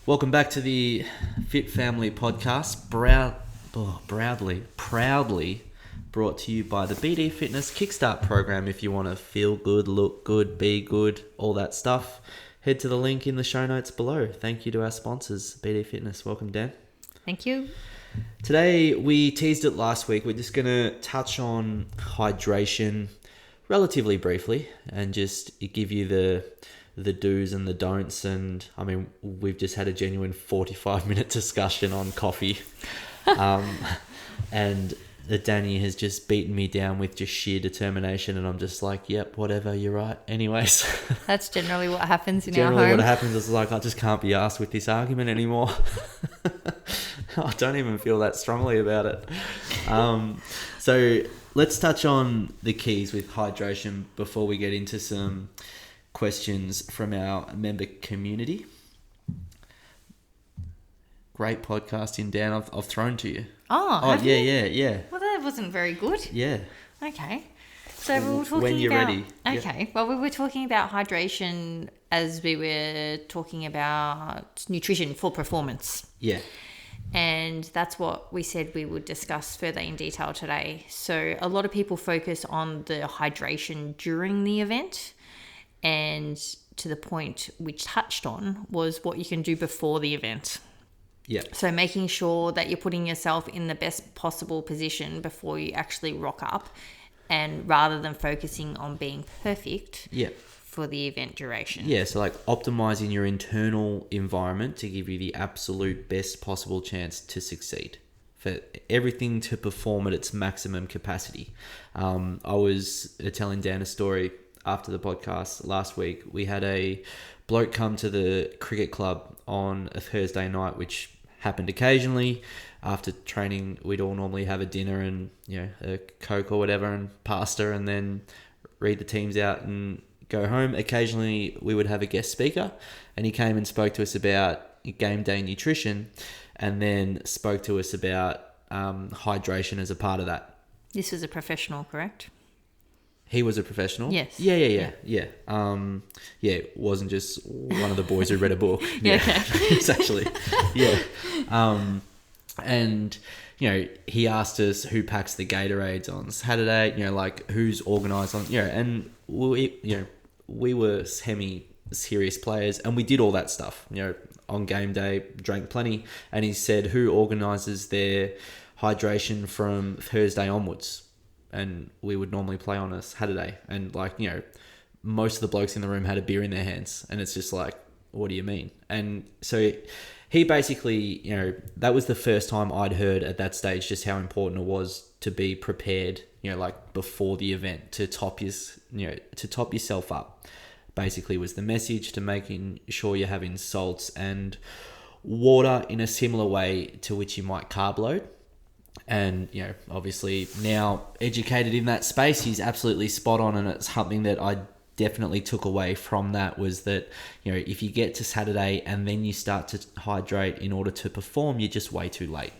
Welcome back to the Fit Family Podcast, proudly brought to you by the BD Fitness Kickstart program. If you want to feel good, look good, be good, all that stuff, head to the link in the show notes below. Thank you to our sponsors, BD Fitness. Welcome, Dan. Thank you. Today, we teased it last week. We're just going to touch on hydration relatively briefly and just give you the do's and the don'ts. And I mean, we've just had a genuine 45-minute discussion on coffee. And Danny has just beaten me down with just sheer determination, and I'm just like, yep, whatever, you're right. Anyways. That's generally what happens in Generally our home. what happens is like, I just can't be asked with this argument anymore. I don't even feel that strongly about it. So let's touch on the keys with hydration before we get into some questions from our member community. Great podcasting, Dan. I've thrown to you. Oh, yeah. Well, that wasn't very good. Yeah. Okay. So we were talking When you're about... ready. Okay. Yep. Well, we were talking about hydration as we were talking about nutrition for performance. Yeah. And that's what we said we would discuss further in detail today. So a lot of people focus on the hydration during the event, and to the point we touched on was what you can do before the event. Yeah. So making sure that you're putting yourself in the best possible position before you actually rock up, and rather than focusing on being perfect Yeah. for the event duration. Yeah, so like optimizing your internal environment to give you the absolute best possible chance to succeed, for everything to perform at its maximum capacity. I was telling Dan a story after the podcast last week. We had a bloke come to the cricket club on a Thursday night, which happened occasionally. After training, we'd all normally have a dinner and, you know, a Coke or whatever and pasta, and then read the teams out and go home. Occasionally, we would have a guest speaker, and he came and spoke to us about game day nutrition, and then spoke to us about hydration as a part of that. This was a professional, correct? He was a professional? Yes. Yeah. It wasn't just one of the boys who read a book. Yeah, okay. It's actually, yeah. And, you know, he asked us who packs the Gatorades on Saturday, you know, like who's organised on, you know, and we were semi-serious players, and we did all that stuff, you know, on game day, drank plenty. And he said, who organises their hydration from Thursday onwards? And we would normally play on a Saturday, and like, you know, most of the blokes in the room had a beer in their hands, and it's just like, what do you mean? And so he basically, you know, that was the first time I'd heard at that stage just how important it was to be prepared, you know, like before the event, to top yourself up. Basically was the message, to making sure you're having salts and water in a similar way to which you might carb load. And, you know, obviously now educated in that space, he's absolutely spot on. And it's something that I definitely took away from that, was that, you know, if you get to Saturday and then you start to hydrate in order to perform, you're just way too late.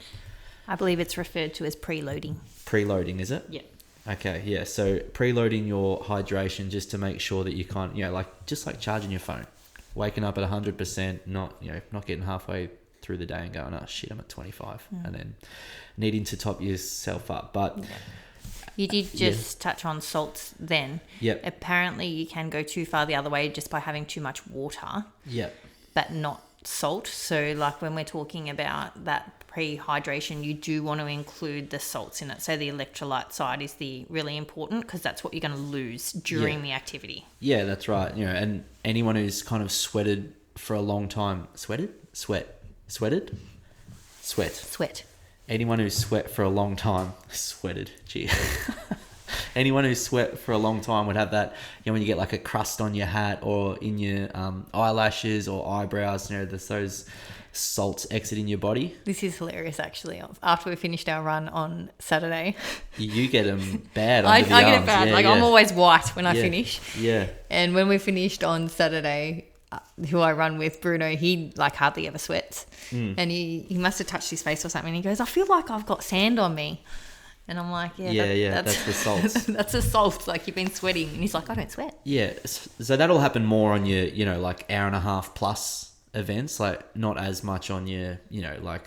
I believe it's referred to as preloading. Preloading, is it? Yeah. Okay, yeah. So preloading your hydration just to make sure that you can't, you know, like just like charging your phone, waking up at 100%, not getting halfway through the day and going, oh shit, I'm at 25, and then needing to top yourself up. But you did just touch on salts then. Yep. Apparently you can go too far the other way just by having too much water. Yep. But not salt. So like when we're talking about that pre-hydration, you do want to include the salts in it. So the electrolyte side is the really important, because that's what you're going to lose during the activity. Yeah, that's right. You know, and anyone who's kind of sweated for a long time, sweat. Anyone who's sweat for a long time, sweated, gee. Anyone who's sweat for a long time would have that, you know, when you get like a crust on your hat or in your eyelashes or eyebrows, you know, there's those salts exiting your body. This is hilarious, actually. After we finished our run on Saturday, you get them bad I under the arms. get it bad. I'm always white when I finish. Yeah. And when we finished on Saturday, who I run with, Bruno, he like hardly ever sweats. And he must have touched his face or something. He goes, I feel like I've got sand on me. And I'm like, that's the salts. That's the salt. Like, you've been sweating. And he's like, I don't sweat. Yeah. So that'll happen more on your, you know, like hour and a half plus events, like not as much on your, like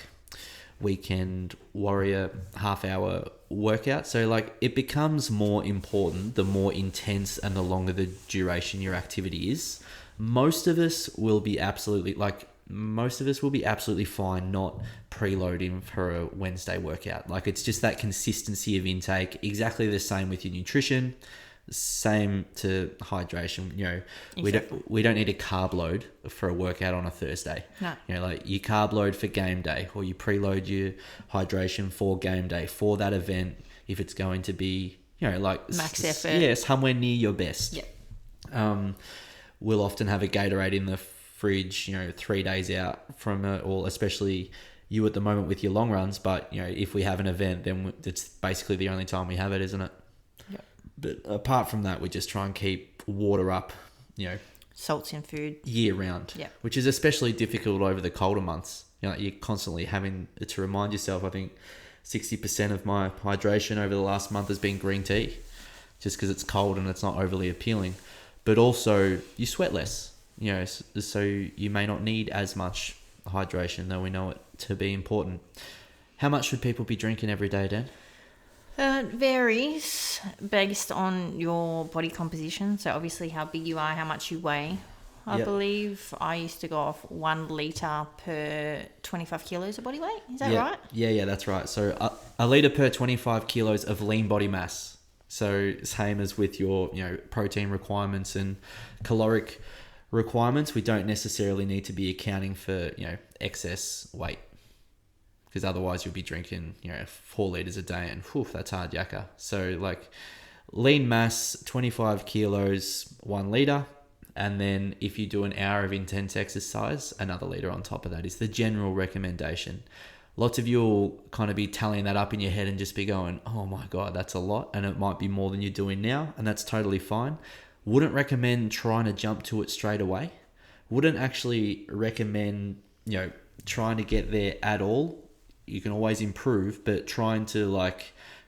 weekend warrior half-hour workout. So like it becomes more important the more intense and the longer the duration your activity is. Most of us will be absolutely fine not preloading for a Wednesday workout. Like it's just that consistency of intake. Exactly the same with your nutrition. Same to hydration. Exactly. We don't need a carb load for a workout on a Thursday. No. Like you carb load for game day, or you preload your hydration for game day for that event if it's going to be like max effort. Yeah, somewhere near your best. Yeah. We'll often have a Gatorade in the fridge 3 days out from it, or especially you at the moment with your long runs. But if we have an event, then it's basically the only time we have it, isn't it? But apart from that, we just try and keep water up, Salts in food. year round, which is especially difficult over the colder months. You're constantly having to remind yourself. I think 60% of my hydration over the last month has been green tea, just because it's cold and it's not overly appealing. But also, you sweat less, so you may not need as much hydration, though we know it to be important. How much should people be drinking every day, Dan? It varies based on your body composition. So obviously how big you are, how much you weigh. I believe I used to go off 1 litre per 25 kilos of body weight. Is that right? Yeah, that's right. So a litre per 25 kilos of lean body mass. So same as with your, protein requirements and caloric requirements. We don't necessarily need to be accounting for, excess weight. Because otherwise you'll be drinking, 4 litres a day, and that's hard yakka. So like lean mass, 25 kilos, 1 litre. And then if you do an hour of intense exercise, another litre on top of that is the general recommendation. Lots of you will kind of be tallying that up in your head and just be going, oh my God, that's a lot. And it might be more than you're doing now. And that's totally fine. Wouldn't recommend trying to jump to it straight away. Wouldn't actually recommend, trying to get there at all. You can always improve, but trying to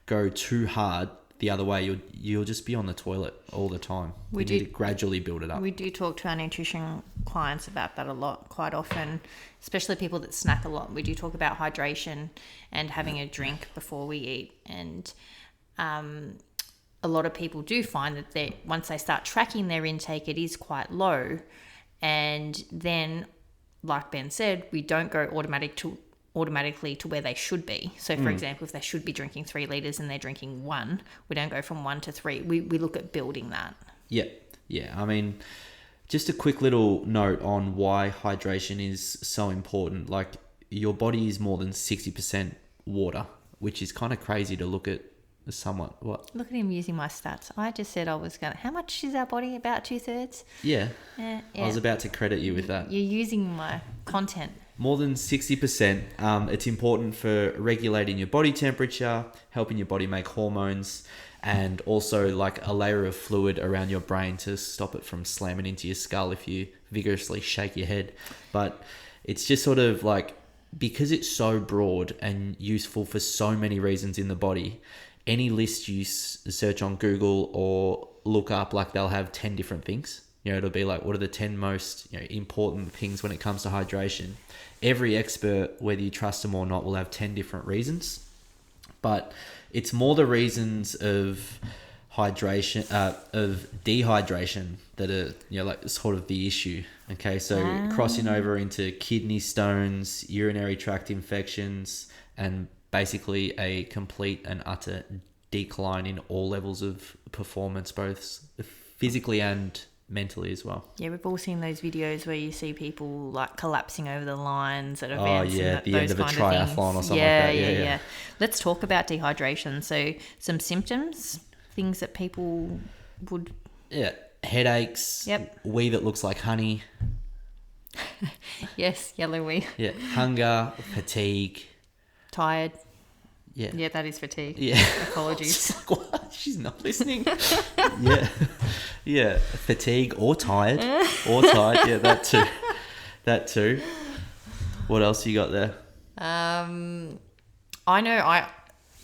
go too hard the other way, you'll just be on the toilet all the time. We need to gradually build it up. We do talk to our nutrition clients about that a lot, quite often, especially people that snack a lot. We do talk about hydration and having a drink before we eat. And a lot of people do find that once they start tracking their intake, it is quite low. And then, like Ben said, we don't go automatically to where they should be. So for example, if they should be drinking 3 litres and they're drinking 1, we don't go from 1 to 3. We look at building that. Yeah. I mean, just a quick little note on why hydration is so important. Like your body is more than 60% water, which is kind of crazy to look at somewhat. What? Look at him using my stats. I just said I was going to... How much is our body? About 2/3? Yeah. I was about to credit you with that. You're using my content. More than 60%. It's important for regulating your body temperature, helping your body make hormones, and also like a layer of fluid around your brain to stop it from slamming into your skull if you vigorously shake your head. But it's just sort of like, because it's so broad and useful for so many reasons in the body, any list you search on Google or look up, like they'll have 10 different things. It'll be like, what are the 10 most important things when it comes to hydration? Every expert, whether you trust them or not, will have 10 different reasons. But it's more the reasons of dehydration that are, like sort of the issue. Okay, so crossing over into kidney stones, urinary tract infections, and basically a complete and utter decline in all levels of performance, both physically and mentally as well. Yeah, we've all seen those videos where you see people like collapsing over the lines at events. Oh yeah, at the end of a triathlon or something like that. Yeah. Let's talk about dehydration. So some symptoms, things that people would... Yeah, headaches. Yep. Wee that looks like honey. Yes, yellow wee. Yeah, hunger, fatigue. Tired. Yeah. Yeah, that is fatigue. Yeah. Apologies. What? She's not listening. Yeah. Fatigue or tired. Yeah, that too. What else you got there? I know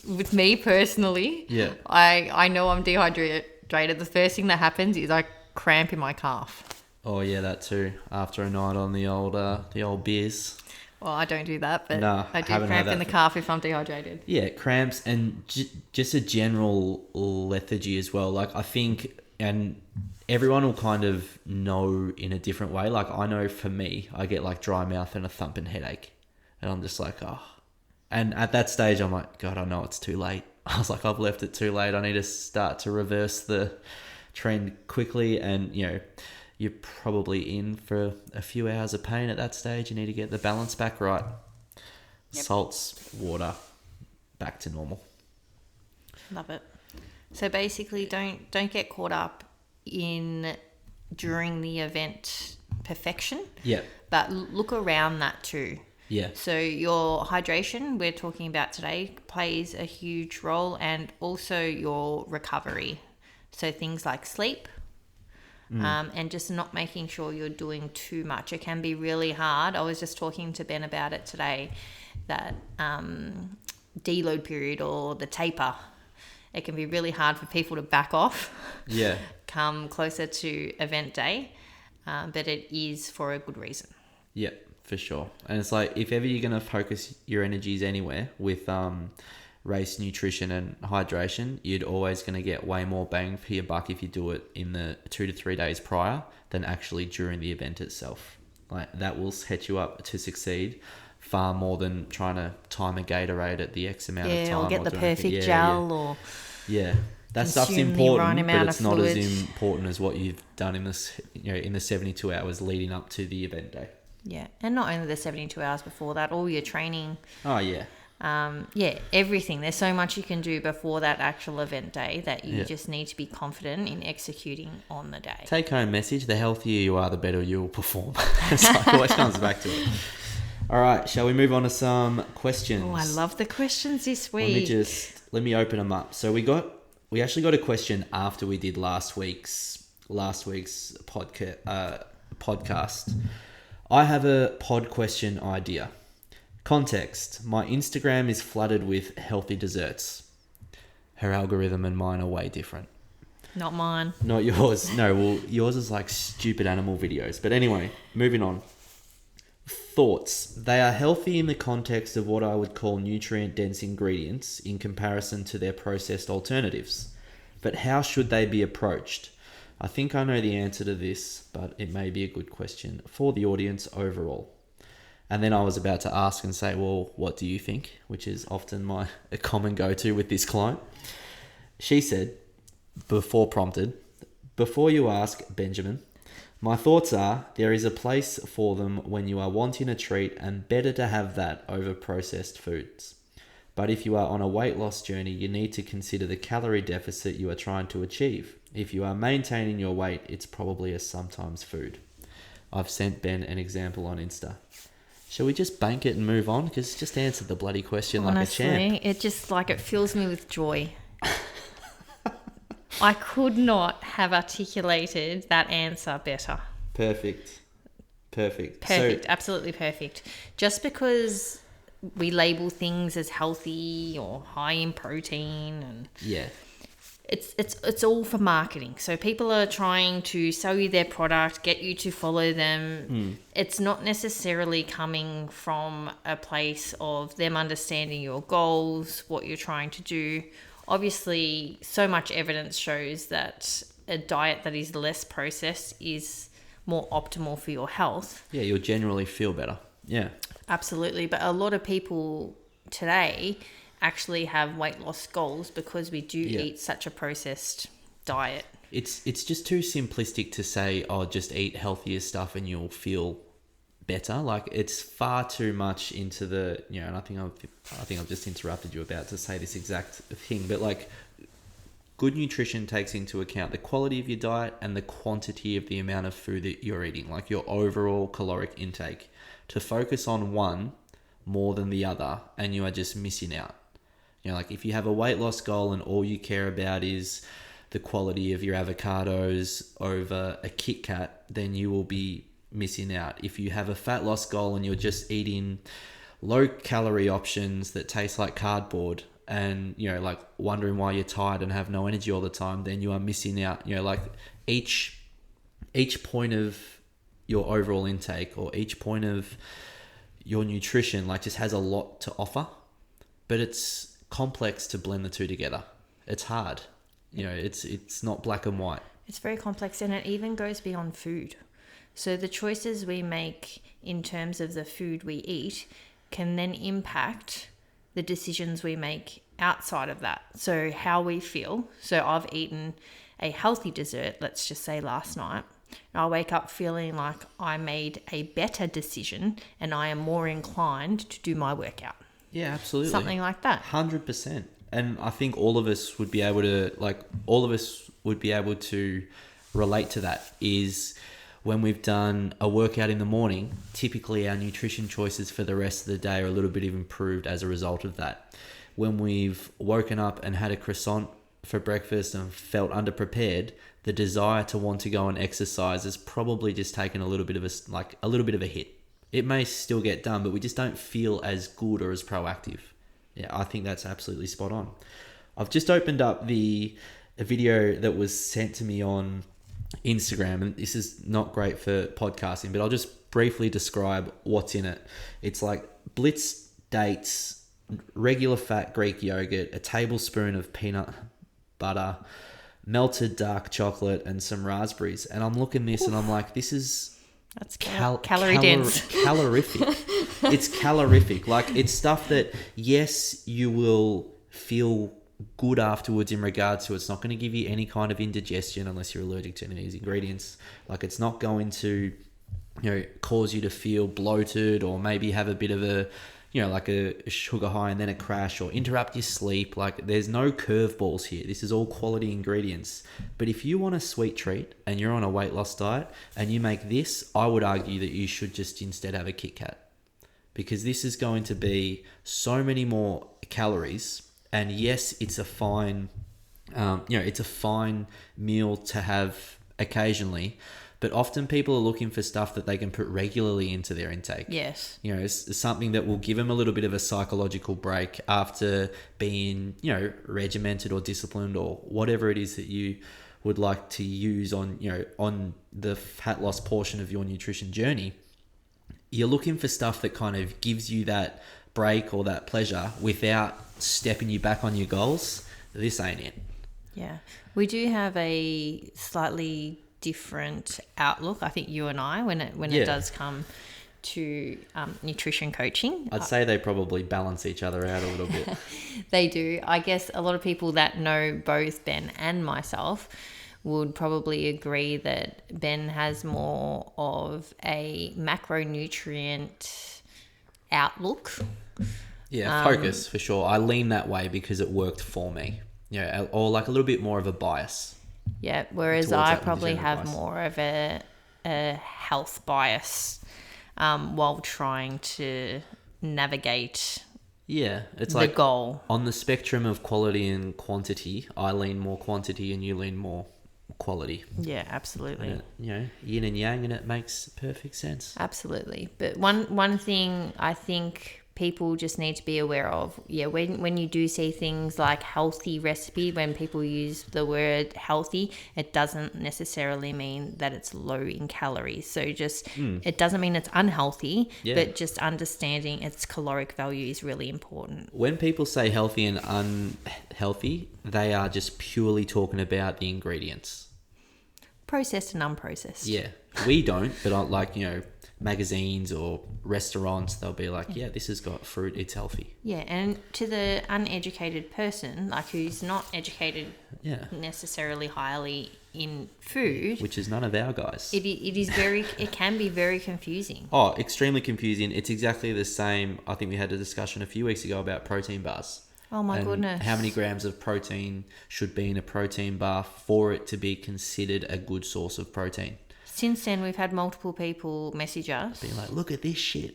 with me personally, I know I'm dehydrated. The first thing that happens is I cramp in my calf. Oh yeah, that too. After a night on the old beers. Well, I don't do that, but No, I do haven't had cramp in that the calf if I'm dehydrated. Yeah, cramps and just a general lethargy as well. Like I think, and everyone will kind of know in a different way. Like I know for me, I get like dry mouth and a thumping headache, and I'm just like, oh. And at that stage, I'm like, God, I know it's too late. I was like, I've left it too late. I need to start to reverse the trend quickly. And you're probably in for a few hours of pain at that stage. You need to get the balance back right. Yep. Salts, water, back to normal. Love it. So basically, don't get caught up in during the event perfection. Yeah. But look around that too. Yeah. So your hydration we're talking about today plays a huge role, and also your recovery. So things like sleep, and just not making sure you're doing too much. It can be really hard. I was just talking to Ben about it today, that deload period or the taper, it can be really hard for people to back off. Yeah. Come closer to event day, but it is for a good reason. Yeah, for sure. And it's like, if ever you're going to focus your energies anywhere with race nutrition and hydration, you'd always going to get way more bang for your buck if you do it in the 2 to 3 days prior than actually during the event itself. Like that will set you up to succeed far more than trying to time a Gatorade at the X amount of time. Or get the do perfect anything. gel or... Yeah. That stuff's consume the right important, but amount it's of not as fluid. important as what you've done in this, in the 72 hours leading up to the event day. Yeah, and not only the 72 hours before that, all your training. Oh yeah. Everything. There's so much you can do before that actual event day that you Yeah. just need to be confident in executing on the day. Take home message: the healthier you are, the better you will perform. It's like always comes back to it. All right, shall we move on to some questions? Oh, I love the questions this week. Let me open them up. So we actually got a question after we did last week's podcast. I have a pod question idea. Context: my Instagram is flooded with healthy desserts. Her algorithm and mine are way different. Not mine. Not yours. No, well, yours is like stupid animal videos. But anyway, moving on. Thoughts. They are healthy in the context of what I would call nutrient-dense ingredients in comparison to their processed alternatives. But how should they be approached? I think I know the answer to this, but it may be a good question for the audience overall. And then I was about to ask and say, well, what do you think? Which is often a common go-to with this client. She said, before prompted, before you ask, Benjamin, my thoughts are there is a place for them when you are wanting a treat, and better to have that over processed foods. But if you are on a weight loss journey, you need to consider the calorie deficit you are trying to achieve. If you are maintaining your weight, it's probably a sometimes food. I've sent Ben an example on Insta. Shall we just bank it and move on? Because just answer the bloody question Honestly, like a champ. it just it fills me with joy. I could not have articulated that answer better. Perfect. Perfect, So, absolutely perfect. Just because we label things as healthy or high in protein, and yeah. it's all for marketing. So people are trying to sell you their product, get you to follow them. It's not necessarily coming from a place of them understanding your goals, what you're trying to do. Obviously, so much evidence shows that a diet that is less processed is more optimal for your health. Yeah, you'll generally feel better. Yeah. Absolutely. But a lot of people today actually have weight loss goals because we do eat such a processed diet. It's just too simplistic to say, oh, just eat healthier stuff and you'll feel better. Like, it's far too much into the, and I think I've just interrupted you about to say this exact thing, but like, good nutrition takes into account the quality of your diet and the quantity of the amount of food that you're eating, like your overall caloric intake. To focus on one more than the other, and you are just missing out. Like if you have a weight loss goal and all you care about is the quality of your avocados over a Kit Kat, then you will be missing out. If you have a fat loss goal and you're just eating low calorie options that taste like cardboard and, like wondering why you're tired and have no energy all the time, then you are missing out. Like each each point of your overall intake or each point of your nutrition like just has a lot to offer, but it's complex to blend the two together. It's hard. It's not black and white. It's very complex, and it even goes beyond food. So the choices we make in terms of the food we eat can then impact the decisions we make outside of that. So how we feel. So I've eaten a healthy dessert, let's just say last night, and I wake up feeling like I made a better decision and I am more inclined to do my workout. Yeah, absolutely. Something like that. 100%. And I think all of us would be able to relate to that. Is when we've done a workout in the morning, typically our nutrition choices for the rest of the day are a little bit improved as a result of that. When we've woken up and had a croissant for breakfast and felt underprepared, the desire to want to go and exercise has probably just taken a little bit of a hit. It may still get done, but we just don't feel as good or as proactive. Yeah, I think that's absolutely spot on. I've just opened up a video that was sent to me on Instagram, and this is not great for podcasting, but I'll just briefly describe what's in it. It's like Blitz dates, regular fat Greek yogurt, a tablespoon of peanut butter, melted dark chocolate, and some raspberries. And I'm looking at this and I'm like, this is... That's calorie dense. Calorific. It's calorific. Like, it's stuff that, yes, you will feel good afterwards in regards to it's not going to give you any kind of indigestion unless you're allergic to any of these ingredients. Like, it's not going to, cause you to feel bloated or maybe have a bit of a, like a sugar high and then a crash or interrupt your sleep. Like, there's no curveballs here. This is all quality ingredients. But if you want a sweet treat and you're on a weight loss diet and you make this, I would argue that you should just instead have a Kit Kat, because this is going to be so many more calories. And yes, it's a fine, it's a fine meal to have occasionally. But often people are looking for stuff that they can put regularly into their intake. Yes. It's something that will give them a little bit of a psychological break after being, regimented or disciplined or whatever it is that you would like to use on the fat loss portion of your nutrition journey. You're looking for stuff that kind of gives you that break or that pleasure without stepping you back on your goals. This ain't it. Yeah. We do have a slightly different outlook, I think, you and I, when it does come to nutrition coaching. I'd say they probably balance each other out a little bit. They do. I guess a lot of people that know both Ben and myself would probably agree that Ben has more of a macronutrient outlook. Yeah, focus for sure. I lean that way because it worked for me. Or like a little bit more of a bias. Yeah, whereas I probably have more of a health bias while trying to navigate it's the like goal. On the spectrum of quality and quantity, I lean more quantity and you lean more quality. Yeah, absolutely. And yin and yang, and it makes perfect sense. Absolutely. But one thing I think people just need to be aware of, when you do see things like healthy recipe, when people use the word healthy, it doesn't necessarily mean that it's low in calories. So just it doesn't mean it's unhealthy, but just understanding its caloric value is really important. When people say healthy and unhealthy, they are just purely talking about the ingredients, processed and unprocessed. Yeah, we don't, but magazines or restaurants, they'll be like, this has got fruit, it's healthy. Yeah, and to the uneducated person, like who's not educated necessarily highly in food, which is none of our guys, it can be very confusing. Oh, extremely confusing. It's exactly the same. I think we had a discussion a few weeks ago about protein bars. Oh my goodness. How many grams of protein should be in a protein bar for it to be considered a good source of protein? Since then, we've had multiple people message us. Be like, look at this shit.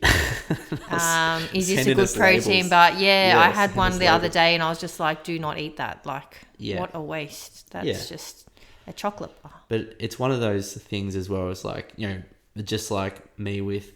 Is this a good protein bar? Yeah, I had one the other day and I was just like, do not eat that. Like, what a waste. That's just a chocolate bar. But it's one of those things as well. It's like, just like me with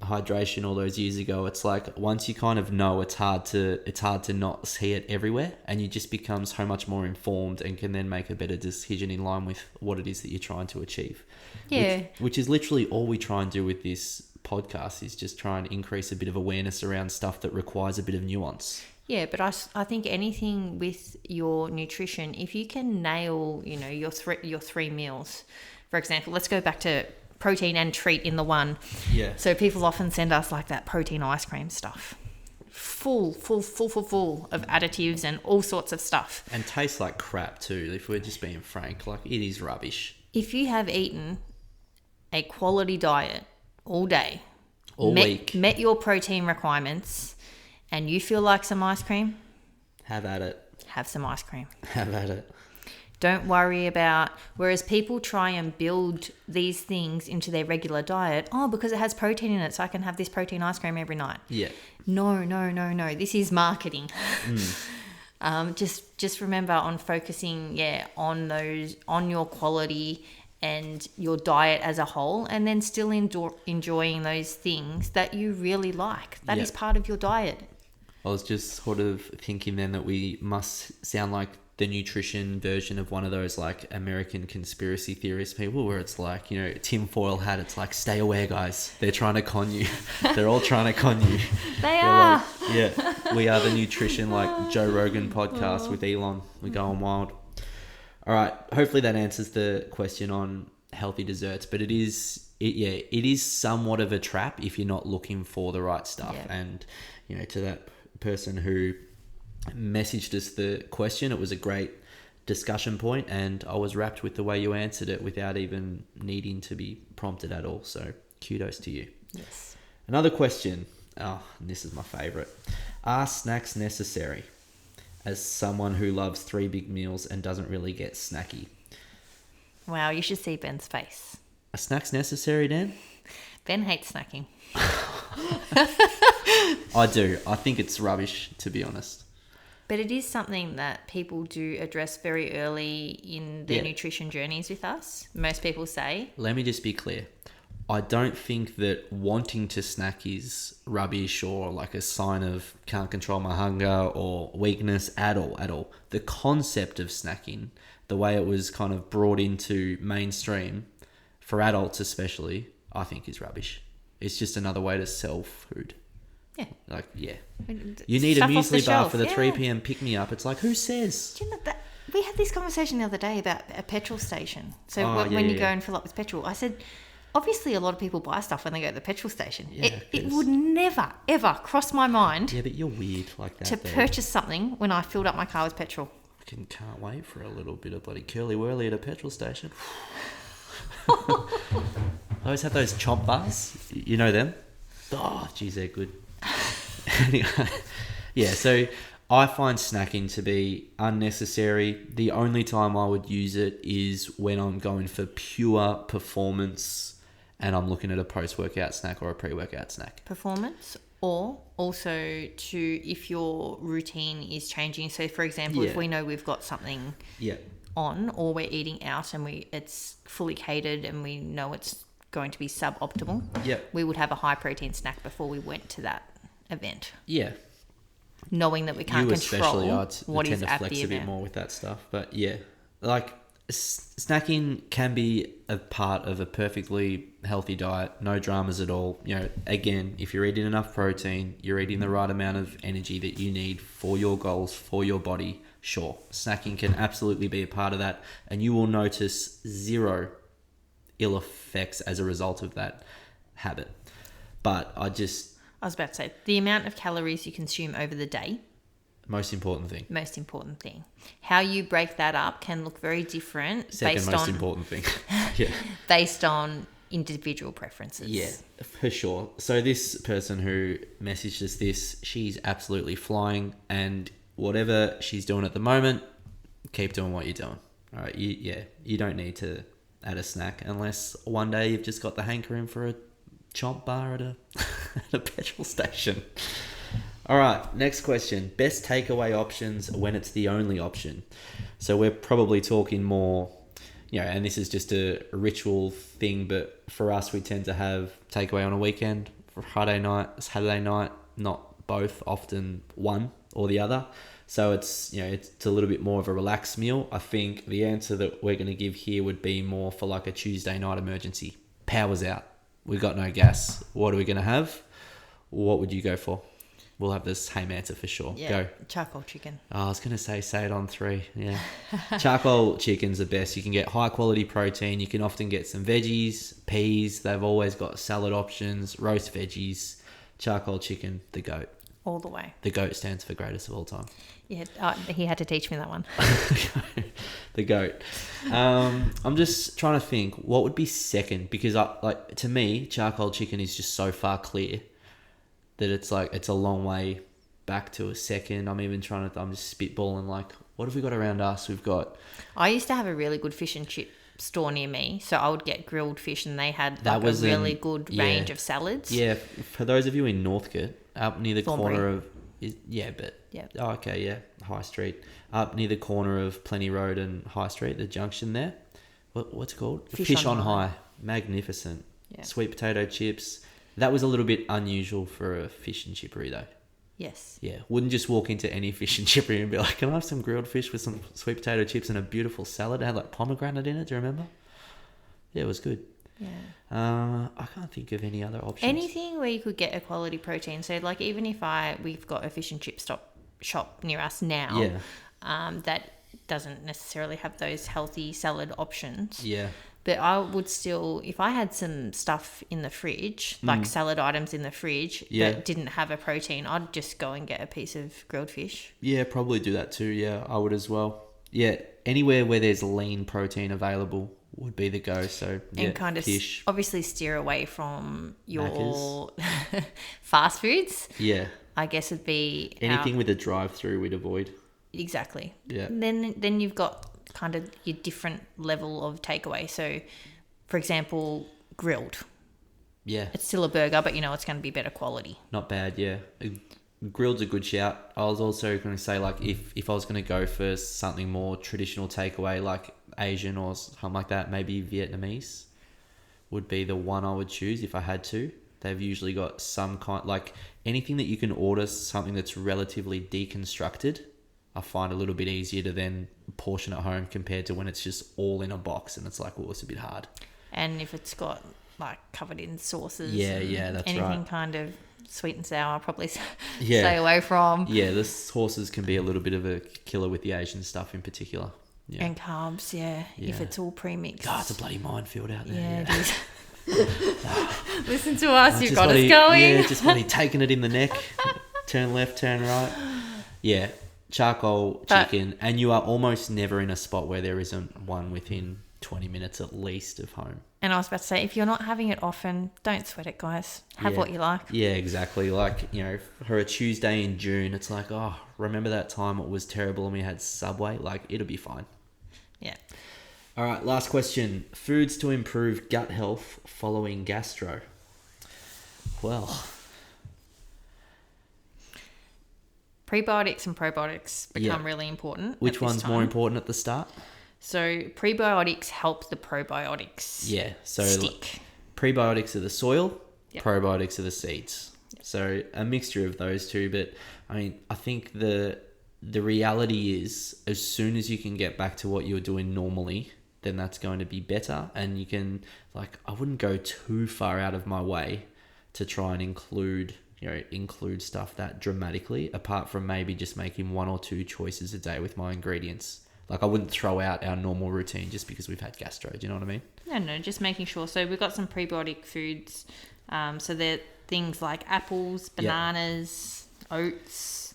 hydration all those years ago, it's like once you kind of know, it's hard to not see it everywhere, and you just become so much more informed and can then make a better decision in line with what it is that you're trying to achieve. Yeah. Which is literally all we try and do with this podcast, is just try and increase a bit of awareness around stuff that requires a bit of nuance. Yeah, but I think anything with your nutrition, if you can nail, your three meals, for example, let's go back to protein and treat in the one. Yeah. So people often send us like that protein ice cream stuff. Full of additives and all sorts of stuff. And tastes like crap too, if we're just being frank. Like, it is rubbish. If you have eaten a quality diet all day, All week. met your protein requirements, and you feel like some ice cream, Have at it. have some ice cream. Have at it. Don't worry about, whereas people try and build these things into their regular diet. Oh, because it has protein in it, so I can have this protein ice cream every night. Yeah. No. This is marketing. Just remember on focusing, on your quality and your diet as a whole, and then still enjoying those things that you really like. That is part of your diet. I was just sort of thinking then that we must sound like the nutrition version of one of those like American conspiracy theorist people, where it's like, tinfoil hat, it's like, stay aware, guys. They're trying to con you. They're all trying to con you. They are. Like, we are the nutrition, like Joe Rogan podcast with Elon. We're going wild. All right. Hopefully that answers the question on healthy desserts, but it is somewhat of a trap if you're not looking for the right stuff. Yeah. And, to that person who messaged us the question, it was a great discussion point, and I was wrapped with the way you answered it without even needing to be prompted at all. So kudos to you. Yes. Another question. Oh, and this is my favorite. Are snacks necessary? As someone who loves 3 big meals and doesn't really get snacky. Wow, you should see Ben's face. Are snacks necessary, Dan? Ben hates snacking. I do. I think it's rubbish, to be honest. But it is something that people do address very early in their nutrition journeys with us. Most people say. Let me just be clear. I don't think that wanting to snack is rubbish or like a sign of can't control my hunger or weakness at all. The concept of snacking, the way it was kind of brought into mainstream, for adults especially, I think is rubbish. It's just another way to sell food. Yeah. Like, yeah. You need a Stuff off the muesli bar shelf. for the Yeah. 3 p.m. pick-me-up. It's like, who says? Do you know that? We had this conversation the other day about a petrol station. So Oh, when you yeah. go and fill up with petrol, I said, obviously a lot of people buy stuff when they go to the petrol station. Yeah, it 'cause- would never, ever cross my mind Yeah, but you're weird like that. to though. purchase something when I filled up my car with petrol. Can't wait for a little bit of bloody curly-whirly at a petrol station. I always have those chomp bars. You know them? Oh, geez, they're good. Anyway, yeah, so I find snacking to be unnecessary. The only time I would use it is when I'm going for pure performance and I'm looking at a post-workout snack or a pre-workout snack. Performance, or also to if your routine is changing. So for example, if Yeah. we know we've got something Yeah. on, or we're eating out and it's fully catered and we know it's going to be suboptimal, Yep. we would have a high protein snack before we went to that event, Yeah. knowing that we can't You control especially, what tend is to at flex the a bit event. more with that stuff. But yeah, like snacking can be a part of a perfectly healthy diet, no dramas at all. Again, if you're eating enough protein, you're eating the right amount of energy that you need for your goals, for your body, sure, snacking can absolutely be a part of that, and you will notice zero ill effects as a result of that habit. But I was about to say, the amount of calories you consume over the day, most important thing. most important thing. How you break that up can look very different Second most important thing. Yeah. based on individual preferences. Yeah, for sure. So this person who messaged us this, she's absolutely flying, and whatever she's doing at the moment, keep doing what you're doing. All right, you don't need to add a snack unless one day you've just got the hankering for a chomp bar at a petrol station. All right, next question. Best takeaway options when it's the only option. So we're probably talking more, and this is just a ritual thing, but for us, we tend to have takeaway on a weekend. Friday night, Saturday night, not both, often one or the other. So it's a little bit more of a relaxed meal. I think the answer that we're going to give here would be more for like a Tuesday night emergency. Power's out. We got no gas. What are we going to have? What would you go for? We'll have the same answer for sure. Yeah, Go. charcoal chicken. Oh, I was going to say it on 3. Yeah. Charcoal chicken's the best. You can get high quality protein. You can often get some veggies, peas. They've always got salad options, roast veggies. Charcoal chicken, the GOAT. All the way. The GOAT stands for greatest of all time. Yeah, he had to teach me that one. The GOAT. I'm just trying to think what would be second, because to me, charcoal chicken is just so far clear that it's a long way back to a second. I'm just spitballing, like, what have we got around us? We've got... I used to have a really good fish and chip store near me, so I would get grilled fish, and they had That was a really good range of salads. Yeah, for those of you in Northcote, up near the Thornbury. corner of... Yeah. Oh, okay, yeah. High Street. Up near the corner of Plenty Road and High Street, the junction there. What's it called? Fish on High. Magnificent. Yeah. Sweet potato chips. That was a little bit unusual for a fish and chippery though. Yes. Yeah. Wouldn't just walk into any fish and chippery and be like, can I have some grilled fish with some sweet potato chips and a beautiful salad? It had like pomegranate in it. Do you remember? Yeah, it was good. Yeah. I can't think of any other options. Anything where you could get a quality protein. So like even if we've got a fish and chip shop near us now, that doesn't necessarily have those healthy salad options. Yeah. But I would still, if I had some stuff in the fridge, like salad items in the fridge that didn't have a protein, I'd just go and get a piece of grilled fish. Yeah, probably do that too. Yeah, I would as well. Yeah, anywhere where there's lean protein available would be the go. So yeah, And kind of fish. obviously steer away from your fast foods. Yeah. I guess would be Anything with a drive-through we'd avoid. Exactly. Yeah. Then you've got kind of your different level of takeaway. So, for example, grilled. Yeah. It's still a burger, but it's going to be better quality. Not bad, yeah. Grilled's a good shout. I was also going to say, like, if I was going to go for something more traditional takeaway, like Asian or something like that, maybe Vietnamese would be the one I would choose if I had to. They've usually got some kind, like anything that you can order, something that's relatively deconstructed, I find a little bit easier to then portion at home compared to when it's just all in a box and it's like, well, it's a bit hard. And if it's got like covered in sauces, yeah, that's anything right. kind of sweet and sour, probably Yeah. stay away from. Yeah, the sauces can be a little bit of a killer with the Asian stuff in particular. Yeah. And carbs, if Yeah. it's all pre-mixed. God, it's a bloody minefield out there. Yeah, Yeah. it is. Listen to us, you've Just got us bloody- going. Yeah, just bloody taking it in the neck. Turn left, turn right. Yeah, charcoal chicken. And you are almost never in a spot where there isn't one within 20 minutes at least of home. And I was about to say, if you're not having it often, don't sweat it, guys. Have what you like. Yeah, exactly. Like, for a Tuesday in June, it's like, oh, remember that time it was terrible and we had Subway? Like, it'll be fine. Yeah. All right, last question. Foods to improve gut health following gastro. Well, Prebiotics and probiotics become Yeah. really important. which at this one's more time. important at the start? So prebiotics help the probiotics Yeah, so stick. prebiotics are the soil, Yep. probiotics are the seeds. So a mixture of those two. But I mean, I think the reality is, as soon as you can get back to what you're doing normally, then that's going to be better. And you can, like, I wouldn't go too far out of my way to try and include stuff that dramatically, apart from maybe just making 1 or 2 choices a day with my ingredients. Like, I wouldn't throw out our normal routine just because we've had gastro. Do you know what I mean? No, just making sure. So we've got some prebiotic foods. So they're things like apples, bananas, oats,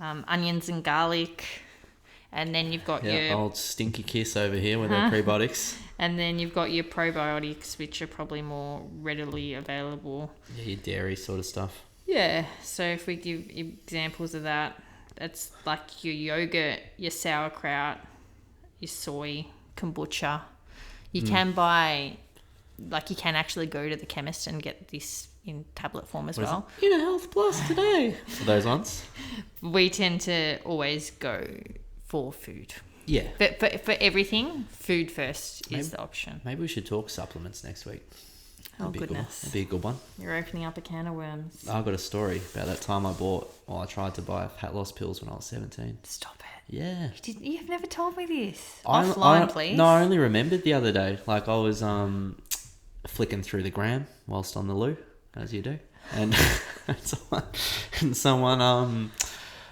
onions and garlic. And then you've got Yeah, your... old stinky kiss over here with our prebiotics. And then you've got your probiotics, which are probably more readily available. Yeah, your dairy sort of stuff. Yeah, so if we give examples of that, it's like your yogurt, your sauerkraut, your soy, kombucha. You can buy, like you can actually go to the chemist and get this in tablet form as well. Inner Health Plus today. For those ones. We tend to always go for food. Yeah. But for everything, food first is the option. Maybe we should talk supplements next week. Oh, That'd be a good one. goodness. That'd be a good one. You're opening up a can of worms. I've got a story about that time I tried to buy fat loss pills when I was 17. Stop it. Yeah. You've never told me this. I Offline, please. No, I only remembered the other day. Like, I was flicking through the gram whilst on the loo, as you do. And someone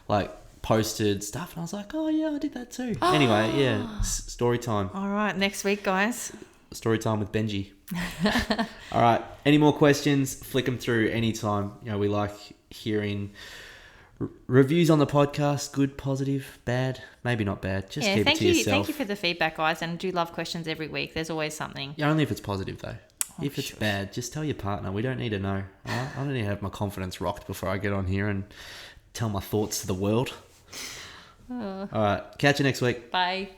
like posted stuff, and I was like, oh yeah, I did that too. Anyway, yeah, story time. All right, next week, guys. Story time with Benji. All right, any more questions, flick them through anytime. You know, we like hearing reviews on the podcast, good, positive, bad, maybe not bad. Just keep it to yourself. Thank you for the feedback, guys, and I do love questions every week. There's always something. Yeah, only if it's positive though. If it's bad, just tell your partner. We don't need to know. All right? I don't need to have my confidence rocked before I get on here and tell my thoughts to the world. All right. Catch you next week. Bye.